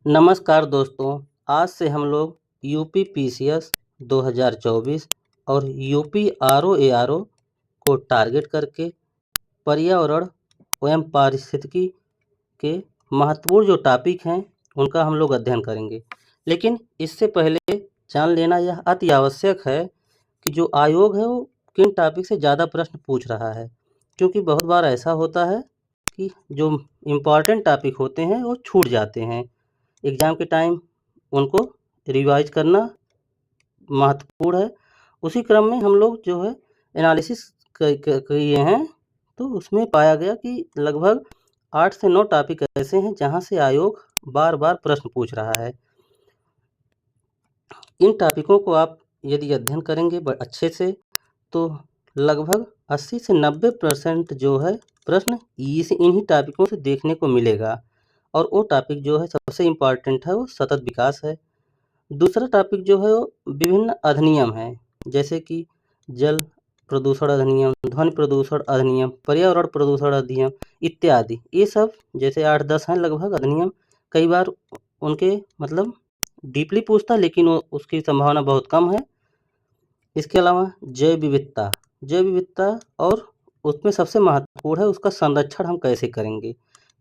नमस्कार दोस्तों, आज से हम लोग यूपी पीसीएस 2024 और यूपी आरओ को टारगेट करके पर्यावरण एवं पारिस्थितिकी के महत्वपूर्ण जो टॉपिक हैं उनका हम लोग अध्ययन करेंगे। लेकिन इससे पहले जान लेना यह अति आवश्यक है कि जो आयोग है वो किन टॉपिक से ज़्यादा प्रश्न पूछ रहा है, क्योंकि बहुत बार ऐसा होता है कि जो इम्पॉर्टेंट टॉपिक होते हैं वो छूट जाते हैं। एग्ज़ाम के टाइम उनको रिवाइज करना महत्वपूर्ण है। उसी क्रम में हम लोग जो है एनालिसिस किए हैं, तो उसमें पाया गया कि लगभग 8 से 9 टॉपिक ऐसे हैं जहां से आयोग बार-बार प्रश्न पूछ रहा है। इन टॉपिकों को आप यदि अध्ययन करेंगे अच्छे से, तो लगभग 80 से 90% जो है प्रश्न इन्हीं टॉपिकों से देखने को मिलेगा। और वो टॉपिक जो है सबसे इम्पॉर्टेंट है, वो सतत विकास है। दूसरा टॉपिक जो है वो विभिन्न अधिनियम है, जैसे कि जल प्रदूषण अधिनियम, ध्वनि प्रदूषण अधिनियम, पर्यावरण प्रदूषण अधिनियम इत्यादि। ये सब जैसे 8-10 हैं लगभग अधिनियम। कई बार उनके मतलब डीपली पूछता, लेकिन वो उसकी संभावना बहुत कम है। इसके अलावा जैव विविधता और उसमें सबसे महत्वपूर्ण है उसका संरक्षण हम कैसे करेंगे,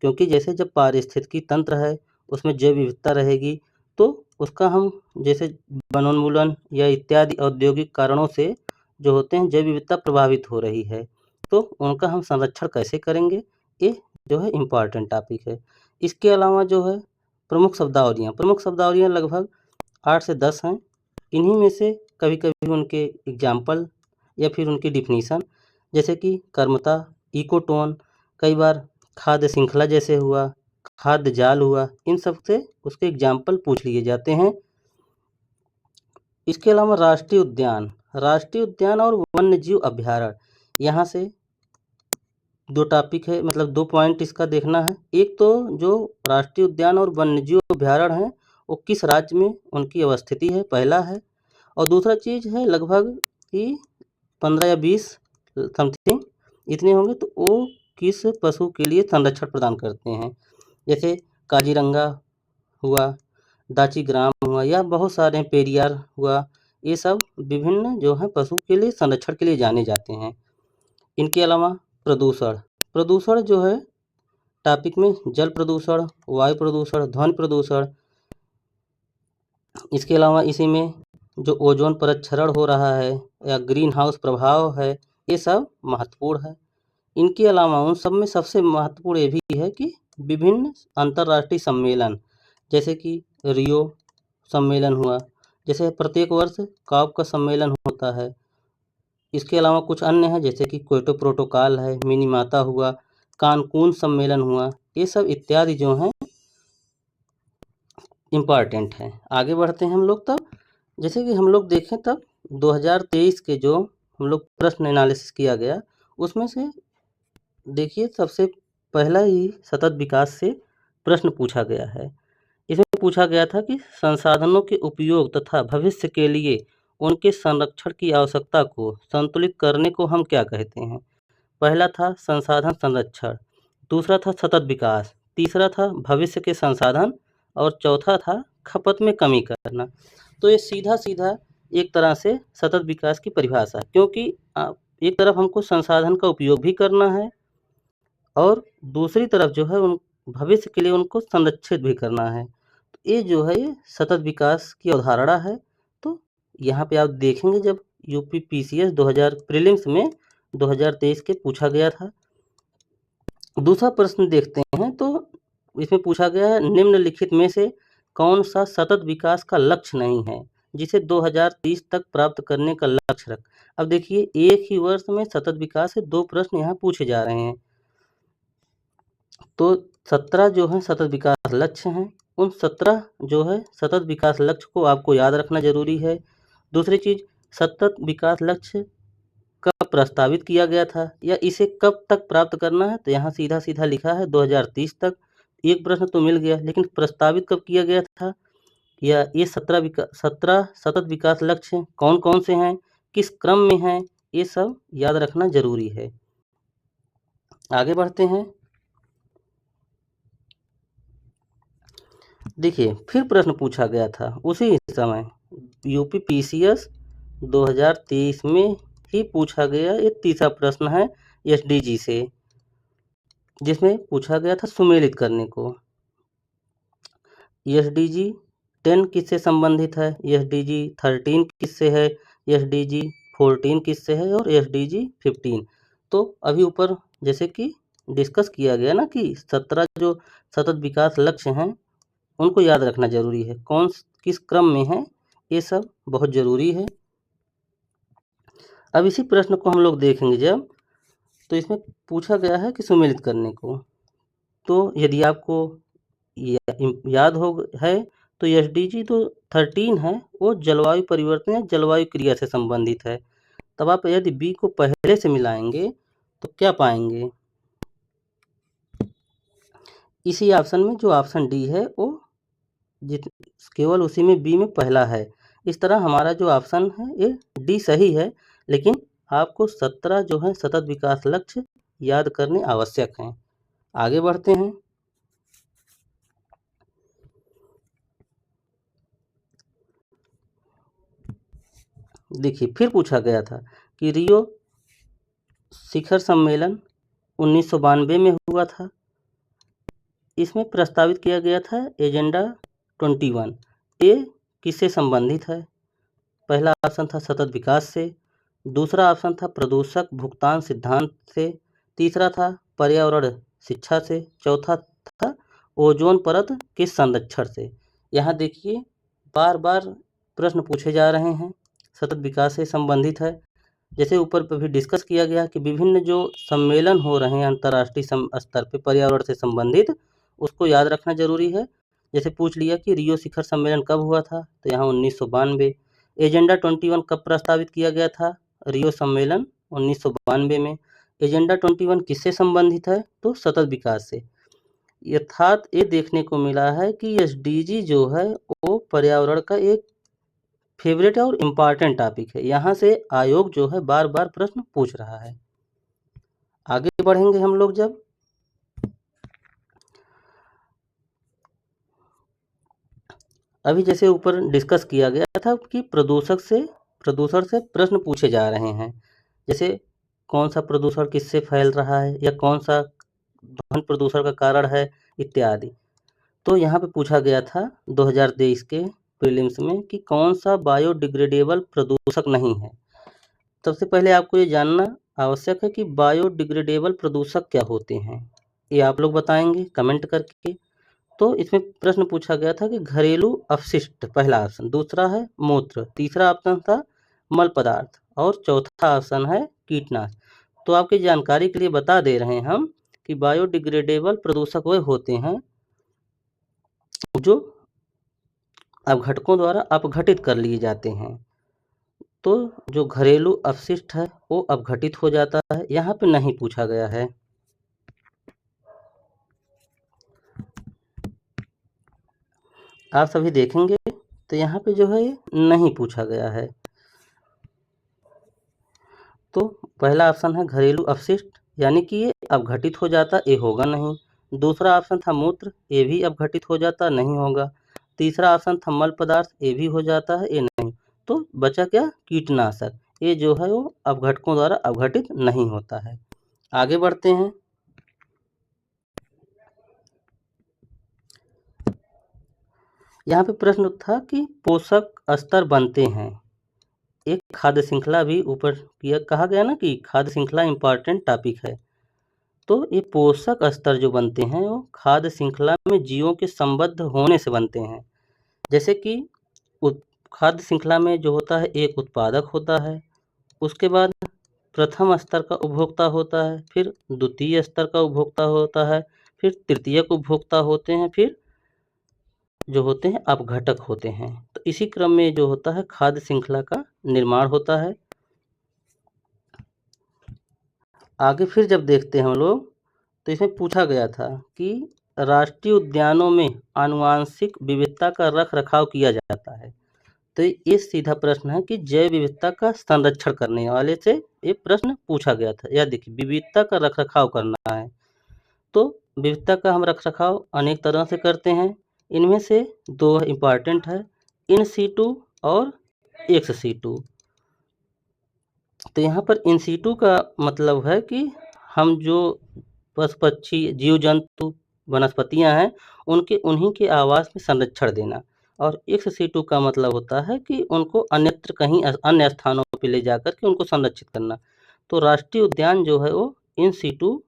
क्योंकि जैसे जब पारिस्थितिकी तंत्र है उसमें जैव विविधता रहेगी, तो उसका हम जैसे वनोन्मूलन या इत्यादि औद्योगिक कारणों से जो होते हैं जैव विविधता प्रभावित हो रही है, तो उनका हम संरक्षण कैसे करेंगे, ये जो है इम्पॉर्टेंट टॉपिक है। इसके अलावा जो है प्रमुख शब्दावलियाँ लगभग 8 से 10 हैं। इन्हीं में से कभी-कभी उनके एग्जाम्पल या फिर उनकी डिफिनीशन, जैसे कि कर्मता, इकोटोन, कई बार खाद्य श्रृंखला जैसे हुआ, खाद्य जाल हुआ, इन सब से उसके एग्जाम्पल पूछ लिए जाते हैं। इसके अलावा राष्ट्रीय उद्यान और वन्यजीव अभ्यारण्य, यहाँ से 2 टॉपिक है, मतलब 2 पॉइंट इसका देखना है। एक तो जो राष्ट्रीय उद्यान और वन्यजीव अभ्यारण्य हैं, वो किस राज्य में उनकी अवस्थिति है, पहला है। और दूसरा चीज़ है लगभग कि 15 या 20 समथिंग इतने होंगे, तो वो किस पशु के लिए संरक्षण प्रदान करते हैं। जैसे काजीरंगा हुआ, दाचीग्राम हुआ, या बहुत सारे पेरियार हुआ, ये सब विभिन्न जो हैं पशु के लिए संरक्षण के लिए जाने जाते हैं। इनके अलावा प्रदूषण जो है टॉपिक में जल प्रदूषण, वायु प्रदूषण, ध्वनि प्रदूषण, इसके अलावा इसी में जो ओजोन परत क्षरण हो रहा है या ग्रीन हाउस प्रभाव है, ये सब महत्वपूर्ण है। इनके अलावा उन सब में सबसे महत्वपूर्ण ये भी है कि विभिन्न अंतर्राष्ट्रीय सम्मेलन, जैसे कि रियो सम्मेलन हुआ, जैसे प्रत्येक वर्ष कॉप का सम्मेलन होता है। इसके अलावा कुछ अन्य हैं, जैसे कि क्योटो प्रोटोकॉल है, मिनीमाता हुआ, कानकून सम्मेलन हुआ, ये सब इत्यादि जो हैं इम्पॉर्टेंट हैं। आगे बढ़ते हैं हम लोग। तब जैसे कि हम लोग देखें, तब 2023 के जो हम लोग प्रश्न एनालिसिस किया गया, उसमें से देखिए सबसे पहला ही सतत विकास से प्रश्न पूछा गया है। इसमें पूछा गया था कि संसाधनों के उपयोग तथा भविष्य के लिए उनके संरक्षण की आवश्यकता को संतुलित करने को हम क्या कहते हैं। पहला था संसाधन संरक्षण, दूसरा था सतत विकास, तीसरा था भविष्य के संसाधन, और चौथा था खपत में कमी करना। तो ये सीधा-सीधा एक तरह से सतत विकास की परिभाषा है, क्योंकि एक तरफ हमको संसाधन का उपयोग भी करना है और दूसरी तरफ जो है उन भविष्य के लिए उनको संरक्षित भी करना है। तो ये जो है ये सतत विकास की अवधारणा है। तो यहाँ पे आप देखेंगे जब यूपी पीसीएस 2000 प्रीलिम्स में 2023 के पूछा गया था। दूसरा प्रश्न देखते हैं, तो इसमें पूछा गया है निम्नलिखित में से कौन सा सतत विकास का लक्ष्य नहीं है जिसे 2030 तक प्राप्त करने का लक्ष्य रख। अब देखिए एक ही वर्ष में सतत विकास से 2 प्रश्न यहाँ पूछे जा रहे हैं। तो 17 जो है सतत विकास लक्ष्य हैं। उन 17 जो है सतत विकास लक्ष्य को आपको याद रखना ज़रूरी है। दूसरी चीज़, सतत विकास लक्ष्य कब प्रस्तावित किया गया था या इसे कब तक प्राप्त करना है, तो यहाँ सीधा-सीधा लिखा है 2030 तक। एक प्रश्न तो मिल गया, लेकिन प्रस्तावित कब किया गया था, या ये 17 सतत विकास लक्ष्य कौन-कौन से हैं, किस क्रम में हैं, ये सब याद रखना ज़रूरी है। आगे बढ़ते हैं। देखिए फिर प्रश्न पूछा गया था उसी समय यूपी पीसीएस 2023 में ही पूछा गया ये तीसरा प्रश्न है एसडीजी से, जिसमें पूछा गया था सुमेलित करने को। एसडीजी 10 किससे संबंधित है, एसडीजी 13 किससे है, एसडीजी 14 किससे है और एसडीजी 15। तो अभी ऊपर जैसे कि डिस्कस किया गया ना कि 17 जो सतत विकास लक्ष्य हैं उनको याद रखना जरूरी है, कौन किस क्रम में है ये सब बहुत जरूरी है। अब इसी प्रश्न को हम लोग देखेंगे जब, तो इसमें पूछा गया है कि सुमेलित करने को। तो यदि आपको याद हो है तो एसडीजी तो 13 है वो जलवायु परिवर्तन या जलवायु क्रिया से संबंधित है। तब आप यदि बी को पहले से मिलाएंगे तो क्या पाएंगे, इसी ऑप्शन में जो ऑप्शन डी है वो केवल उसी में बी में पहला है। इस तरह हमारा जो ऑप्शन है ये डी सही है, लेकिन आपको 17 जो है सतत विकास लक्ष्य याद करने आवश्यक हैं। आगे बढ़ते हैं। देखिए फिर पूछा गया था कि रियो शिखर सम्मेलन 1992 में हुआ था। इसमें प्रस्तावित किया गया था एजेंडा 21। ये किससे संबंधित है, पहला ऑप्शन था सतत विकास से, दूसरा ऑप्शन था प्रदूषक भुगतान सिद्धांत से, तीसरा था पर्यावरण शिक्षा से, चौथा था ओजोन परत के संरक्षण से। यहाँ देखिए बार बार प्रश्न पूछे जा रहे हैं, सतत विकास से संबंधित है। जैसे ऊपर पर भी डिस्कस किया गया कि विभिन्न जो सम्मेलन हो रहे हैं अंतर्राष्ट्रीय स्तर पे पर्यावरण से संबंधित, उसको याद रखना जरूरी है। जैसे पूछ लिया कि रियो शिखर सम्मेलन कब हुआ था, तो यहाँ 1992। एजेंडा 21 कब प्रस्तावित किया गया था, रियो सम्मेलन 1992 में। एजेंडा 21 किससे संबंधित है, तो सतत विकास से। अर्थात ये देखने को मिला है कि एसडीजी जो है वो पर्यावरण का एक फेवरेट और इम्पॉर्टेंट टॉपिक है। यहाँ से आयोग जो है बार बार प्रश्न पूछ रहा है। आगे बढ़ेंगे हम लोग जब, अभी जैसे ऊपर डिस्कस किया गया था कि प्रदूषण से प्रश्न पूछे जा रहे हैं। जैसे कौन सा प्रदूषण किससे फैल रहा है या कौन सा ध्वनि प्रदूषण का कारण है इत्यादि। तो यहाँ पे पूछा गया था 2023 के प्रीलिम्स में कि कौन सा बायोडिग्रेडेबल प्रदूषक नहीं है। सबसे पहले आपको ये जानना आवश्यक है कि बायोडिग्रेडेबल प्रदूषक क्या होते हैं, ये आप लोग बताएंगे कमेंट करके। तो इसमें प्रश्न पूछा गया था कि घरेलू अपशिष्ट पहला ऑप्शन, दूसरा है मूत्र, तीसरा ऑप्शन था मल पदार्थ और चौथा ऑप्शन है कीटनाशक। तो आपकी जानकारी के लिए बता दे रहे हैं हम कि बायोडिग्रेडेबल प्रदूषक वह होते हैं जो अपघटकों द्वारा अपघटित कर लिए जाते हैं। तो जो घरेलू अपशिष्ट है वो अपघटित हो जाता है, यहाँ पे नहीं पूछा गया है। आप सभी देखेंगे तो यहाँ पे जो है नहीं पूछा गया है। तो पहला ऑप्शन है घरेलू अपशिष्ट, यानी कि ये अपघटित हो जाता, ये होगा नहीं। दूसरा ऑप्शन था मूत्र, ये भी अपघटित हो जाता, नहीं होगा। तीसरा ऑप्शन था मल पदार्थ, ये भी हो जाता है, ये नहीं। तो बचा क्या, कीटनाशक, ये जो है वो अपघटकों द्वारा अपघटित नहीं होता है। आगे बढ़ते हैं। यहाँ पे प्रश्न था कि पोषक स्तर बनते हैं, एक खाद्य श्रृंखला भी ऊपर किया कहा गया ना कि खाद्य श्रृंखला इंपॉर्टेंट टॉपिक है। तो ये पोषक स्तर जो बनते हैं वो खाद्य श्रृंखला में जीवों के संबद्ध होने से बनते हैं। जैसे कि खाद्य श्रृंखला में जो होता है एक उत्पादक होता है, उसके बाद प्रथम स्तर का उपभोक्ता होता है, फिर द्वितीय स्तर का उपभोक्ता होता है, फिर तृतीयक उपभोक्ता होते हैं, फिर जो होते हैं अपघटक होते हैं। तो इसी क्रम में जो होता है खाद्य श्रृंखला का निर्माण होता है। आगे फिर जब देखते हैं हम लोग, तो इसमें पूछा गया था कि राष्ट्रीय उद्यानों में आनुवांशिक विविधता का रख रखाव किया जाता है। तो ये सीधा प्रश्न है कि जैव विविधता का संरक्षण करने वाले से ये प्रश्न पूछा गया था। या देखिए विविधता का रख रखाव करना है, तो विविधता का हम रख रखाव अनेक तरह से करते हैं। इनमें से दो इम्पॉर्टेंट है, इन सीटू और एक्स सीटू। तो यहाँ पर इन सीटू का मतलब है कि हम जो पशु पक्षी जीव जंतु वनस्पतियाँ हैं उन्हीं के आवास में संरक्षण देना, और एक्स सीटू का मतलब होता है कि उनको अन्यत्र कहीं अन्य स्थानों पे ले जाकर के उनको संरक्षित करना। तो राष्ट्रीय उद्यान जो है वो इन सीटू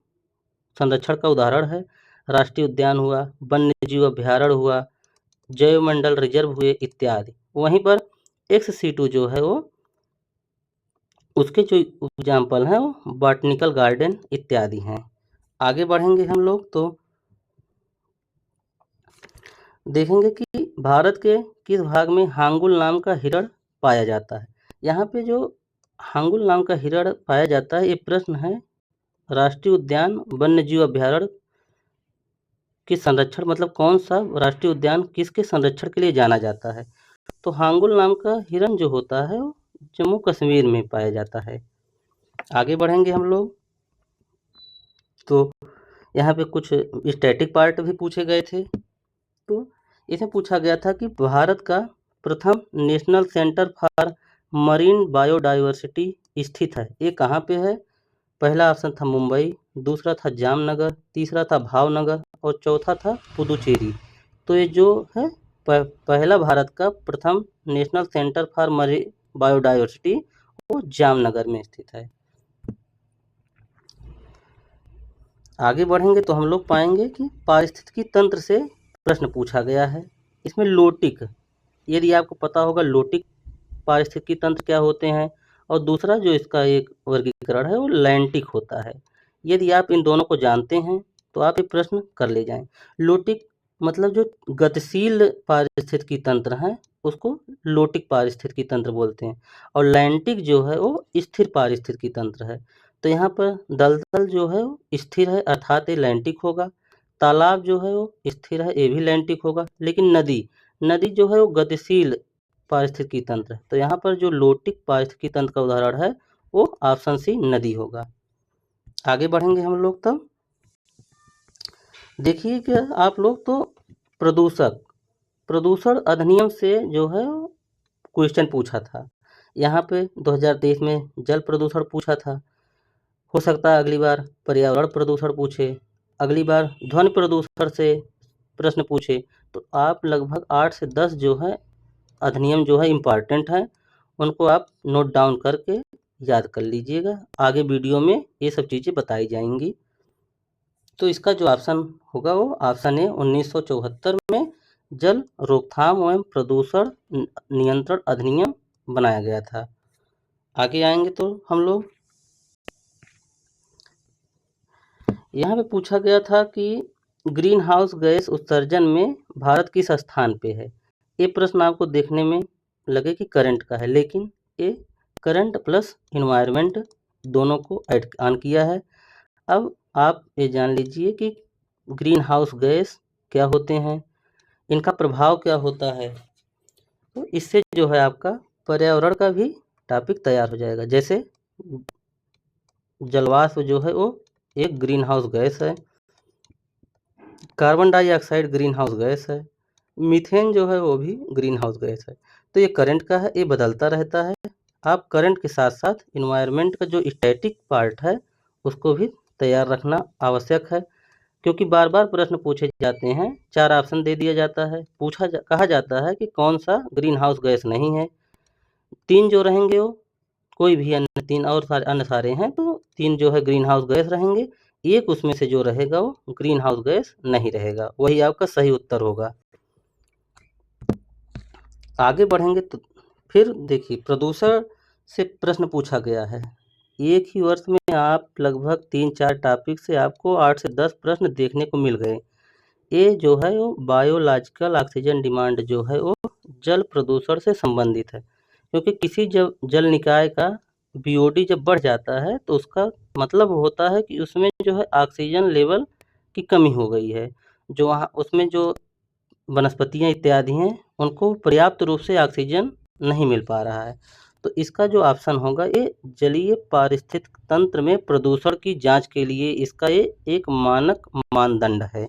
संरक्षण का उदाहरण है। राष्ट्रीय उद्यान हुआ, वन्य जीव अभ्यारण्य हुआ, जैव मंडल रिजर्व हुए इत्यादि। वहीं पर एक्स सीटू जो है वो उसके जो एग्जाम्पल हैं वो बॉटनिकल गार्डन इत्यादि हैं। आगे बढ़ेंगे हम लोग तो देखेंगे कि भारत के किस भाग में हांगुल नाम का हिरण पाया जाता है। यहाँ पे जो हांगुल नाम का हिरण पाया जाता है, ये प्रश्न है राष्ट्रीय उद्यान वन्य जीव अभ्यारण्य के संरक्षण, मतलब कौन सा राष्ट्रीय उद्यान किसके संरक्षण के लिए जाना जाता है। तो हांगुल नाम का हिरण जो होता है वो जम्मू कश्मीर में पाया जाता है। आगे बढ़ेंगे हम लोग तो यहाँ पे कुछ स्टैटिक पार्ट भी पूछे गए थे। तो इसमें पूछा गया था कि भारत का प्रथम national centre for marine biodiversity स्थित है, ये कहाँ पे है। पहला ऑप्शन था मुंबई, दूसरा था जामनगर, तीसरा था भावनगर और चौथा था पुदुचेरी। तो ये जो है पहला भारत का प्रथम national centre for marine biodiversity वो जामनगर में स्थित है। आगे बढ़ेंगे तो हम लोग पाएंगे कि पारिस्थितिकी तंत्र से प्रश्न पूछा गया है। इसमें लोटिक, यदि आपको पता होगा लोटिक पारिस्थितिकी तंत्र क्या होते हैं, और दूसरा जो इसका एक वर्गीकरण है वो लैंटिक होता है। यदि आप इन दोनों को जानते हैं तो आप ये प्रश्न कर ले जाएं। लोटिक मतलब जो गतिशील पारिस्थितिकी तंत्र है उसको लोटिक पारिस्थितिकी तंत्र बोलते हैं, और लैंटिक जो है वो स्थिर पारिस्थितिकी तंत्र है। तो यहाँ पर दलदल जो है वो स्थिर है अर्थात ये लैंटिक होगा, तालाब जो है वो स्थिर है ये भी लैंटिक होगा, लेकिन नदी नदी जो है वो गतिशील पारिस्थितिकी तंत्र है। तो यहाँ पर जो लोटिक पारिस्थितिकी तंत्र का उदाहरण है वो ऑप्शन सी नदी होगा। आगे बढ़ेंगे हम लोग तब देखिए कि आप लोग तो प्रदूषण अधिनियम से जो है क्वेश्चन पूछा था। यहाँ पे 2023 में जल प्रदूषण पूछा था, हो सकता है अगली बार पर्यावरण प्रदूषण पूछे, अगली बार ध्वनि प्रदूषण से प्रश्न पूछे। तो आप लगभग 8 से 10 जो है अधिनियम जो है इम्पॉर्टेंट है, उनको आप नोट डाउन करके याद कर लीजिएगा। आगे वीडियो में ये सब चीज़ें बताई जाएंगी। तो इसका जो ऑप्शन होगा वो ऑप्शन ए 1974 में जल रोकथाम एवं प्रदूषण नियंत्रण अधिनियम बनाया गया था। आगे आएंगे तो हम लोग यहाँ पे पूछा गया था कि ग्रीन हाउस गैस उत्सर्जन में भारत किस स्थान पे है। ये प्रश्न आपको देखने में लगे कि करंट का है, लेकिन ये करंट प्लस इन्वायरमेंट दोनों को ऐड ऑन किया है। अब आप ये जान लीजिए कि ग्रीन हाउस गैस क्या होते हैं, इनका प्रभाव क्या होता है। तो इससे जो है आपका पर्यावरण का भी टॉपिक तैयार हो जाएगा। जैसे जलवाष्प जो है वो एक ग्रीन हाउस गैस है, carbon dioxide green house gas है, मीथेन जो है वो भी ग्रीन हाउस गैस है। तो ये करंट का है, ये बदलता रहता है। आप करंट के साथ साथ इन्वायरमेंट का जो स्टैटिक पार्ट है उसको भी तैयार रखना आवश्यक है, क्योंकि बार बार प्रश्न पूछे जाते हैं। 4 ऑप्शन दे दिया जाता है, कहा जाता है कि कौन सा ग्रीन हाउस गैस नहीं है। 3 जो रहेंगे वो कोई भी अन्य 3 और अन्य सारे हैं तो 3 जो है ग्रीन हाउस गैस रहेंगे, एक उसमें से जो रहेगा वो ग्रीन हाउस गैस नहीं रहेगा, वही आपका सही उत्तर होगा। आगे बढ़ेंगे तो फिर देखिए प्रदूषण से प्रश्न पूछा गया है। एक ही वर्ष में आप लगभग 3-4 टॉपिक से आपको 8 से 10 प्रश्न देखने को मिल गए। ये जो है वो बायोलॉजिकल ऑक्सीजन डिमांड जो है वो जल प्रदूषण से संबंधित है, क्योंकि किसी जब जल निकाय का बीओडी जब बढ़ जाता है तो उसका मतलब होता है कि उसमें जो है ऑक्सीजन लेवल की कमी हो गई है। जो वहाँ उसमें जो वनस्पतियाँ इत्यादि हैं उनको पर्याप्त रूप से ऑक्सीजन नहीं मिल पा रहा है। तो इसका जो ऑप्शन होगा ये जलीय पारिस्थितिक तंत्र में प्रदूषण की जांच के लिए इसका ये एक मानक मानदंड है।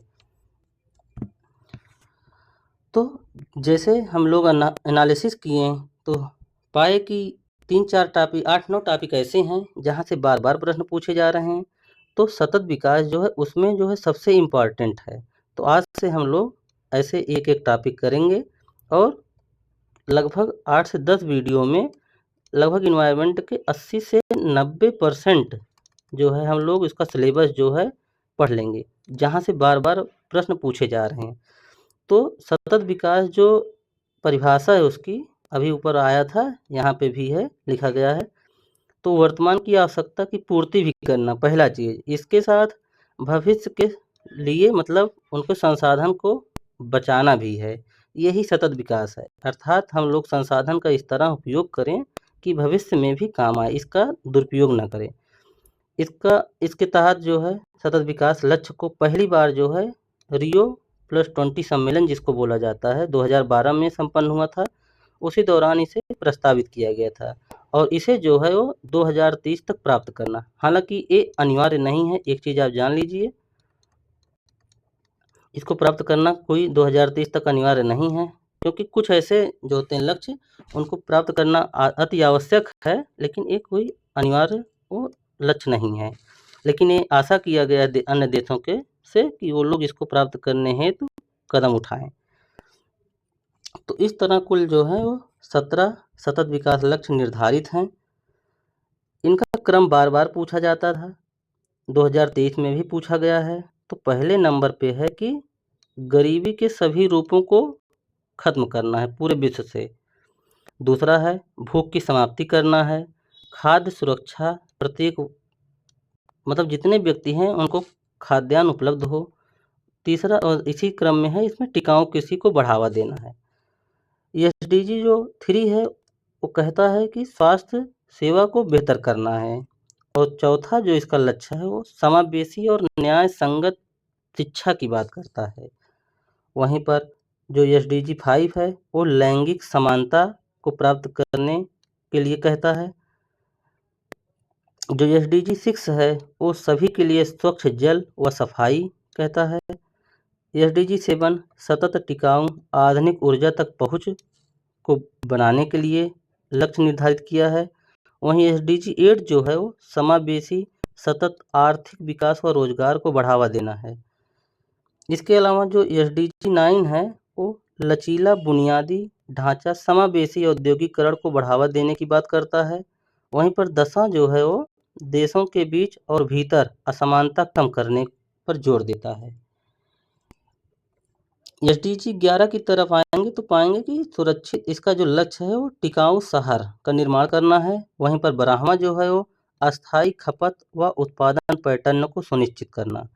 तो जैसे हम लोग एनालिसिस किए तो पाए कि 3-4 टॉपिक 8-9 टॉपिक ऐसे हैं जहाँ से बार बार प्रश्न पूछे जा रहे हैं। तो सतत विकास जो है उसमें जो है सबसे इम्पॉर्टेंट है। तो आज से हम लोग ऐसे एक एक टॉपिक करेंगे और लगभग 8 से 10 वीडियो में लगभग इन्वायरमेंट के 80 से 90% जो है हम लोग इसका सिलेबस जो है पढ़ लेंगे, जहाँ से बार बार प्रश्न पूछे जा रहे हैं। तो सतत विकास जो परिभाषा है उसकी अभी ऊपर आया था, यहाँ पे भी है, लिखा गया है। तो वर्तमान की आवश्यकता की पूर्ति भी करना पहला चीज़, इसके साथ भविष्य के लिए मतलब उनके संसाधन को बचाना भी है। यही सतत विकास है, अर्थात हम लोग संसाधन का इस तरह उपयोग करें कि भविष्य में भी काम आए, इसका दुरुपयोग ना करें। इसके तहत जो है सतत विकास लक्ष्य को पहली बार जो है Rio+20 सम्मेलन जिसको बोला जाता है 2012 में संपन्न हुआ था। उसी दौरान इसे प्रस्तावित किया गया था और इसे जो है वो 2030 तक प्राप्त करना। हालांकि ये अनिवार्य नहीं है, एक चीज़ आप जान लीजिए, इसको प्राप्त करना कोई 2030 तक अनिवार्य नहीं है, क्योंकि कुछ ऐसे जो होते हैं लक्ष्य उनको प्राप्त करना अति आवश्यक है, लेकिन ये कोई अनिवार्य वो लक्ष्य नहीं है। लेकिन ये आशा किया गया अन्य देशों के से कि वो लोग इसको प्राप्त करने हेतु कदम उठाएं। तो इस तरह कुल जो है वो 17 सतत विकास लक्ष्य निर्धारित हैं। इनका क्रम बार बार पूछा जाता था, 2023 में भी पूछा गया है। तो पहले नंबर पे है कि गरीबी के सभी रूपों को खत्म करना है पूरे विश्व से। दूसरा है भूख की समाप्ति करना है, खाद्य सुरक्षा, प्रत्येक मतलब जितने व्यक्ति हैं उनको खाद्यान्न उपलब्ध हो। तीसरा और इसी क्रम में है, इसमें टिकाऊ कृषि को बढ़ावा देना है। एसडीजी जो 3 है वो कहता है कि स्वास्थ्य सेवा को बेहतर करना है। और चौथा जो इसका लक्ष्य है वो समावेशी और न्याय संगत शिक्षा की बात करता है। वहीं पर जो एसडीजी 5 है वो लैंगिक समानता को प्राप्त करने के लिए कहता है। जो एसडीजी 6 है वो सभी के लिए स्वच्छ जल व सफाई कहता है। एसडीजी 7 सतत टिकाऊ आधुनिक ऊर्जा तक पहुँच को बनाने के लिए लक्ष्य निर्धारित किया है। वहीं एसडीजी 8 जो है वो समावेशी सतत आर्थिक विकास व रोजगार को बढ़ावा देना है। इसके अलावा जो एसडीजी 9 है वो लचीला बुनियादी ढांचा समावेशी औद्योगिकरण को बढ़ावा देने की बात करता है। वहीं पर 10वां जो है वो देशों के बीच और भीतर असमानता कम करने पर जोर देता है। एसडीजी 11 की तरफ आएंगे तो पाएंगे कि सुरक्षित इसका जो लक्ष्य है वो टिकाऊ शहर का निर्माण करना है। वहीं पर 12वां जो है वो अस्थायी खपत व उत्पादन पैटर्न को सुनिश्चित करना।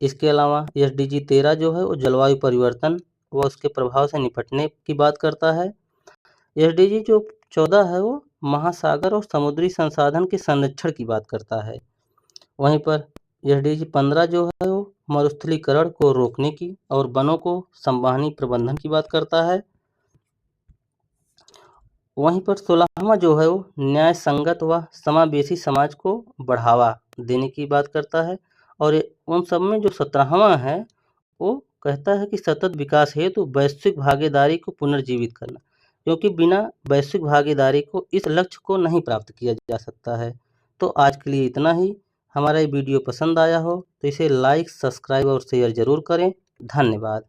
इसके अलावा एसडीजी 13 जो है वो जलवायु परिवर्तन व उसके प्रभाव से निपटने की बात करता है। एसडीजी जो 14 है वो महासागर और समुद्री संसाधन के संरक्षण की बात करता है। वहीं पर एसडीजी 15 जो है वो मरुस्थलीकरण को रोकने की और वनों को संवहनी प्रबंधन की बात करता है। वहीं पर 16वां जो है वो न्याय संगत व समावेशी समाज को बढ़ावा देने की बात करता है। और उन सब में जो 17वां है वो कहता है कि सतत विकास हेतु वैश्विक भागीदारी को पुनर्जीवित करना, क्योंकि बिना वैश्विक भागीदारी को इस लक्ष्य को नहीं प्राप्त किया जा सकता है। तो आज के लिए इतना ही। हमारा ये वीडियो पसंद आया हो तो इसे लाइक, सब्सक्राइब और शेयर ज़रूर करें। धन्यवाद।